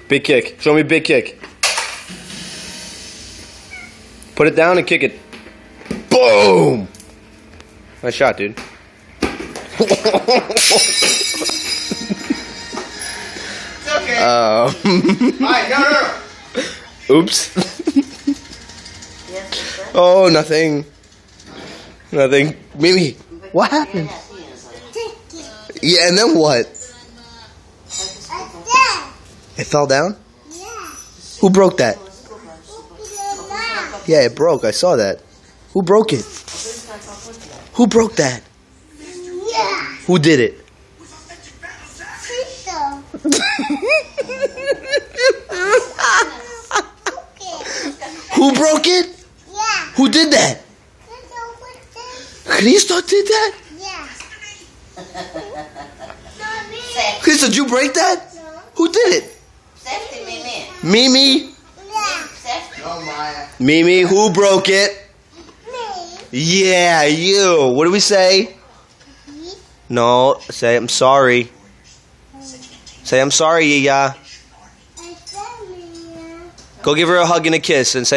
Big kick. Show me big kick. Put it down and kick it. Boom! Nice shot, dude. It's okay. Alright, no. Oops. Oh, nothing. Nothing. Mimi, what happened? Yeah, and then what? It fell down? Yeah. Who broke that? Yeah, it broke. I saw that. Who broke it? Who broke that? Yeah. Who did it? Sister. Who broke it? Yeah. Who did that? Cristo did that? Yeah. Cristo, did you break that? No. Who did it? Mimi? Yeah. Oh my. Mimi, who broke it? Me. Yeah, you. What do we say? No, say I'm sorry. Say I'm sorry, Yaya. I said me. Go give her a hug and a kiss and say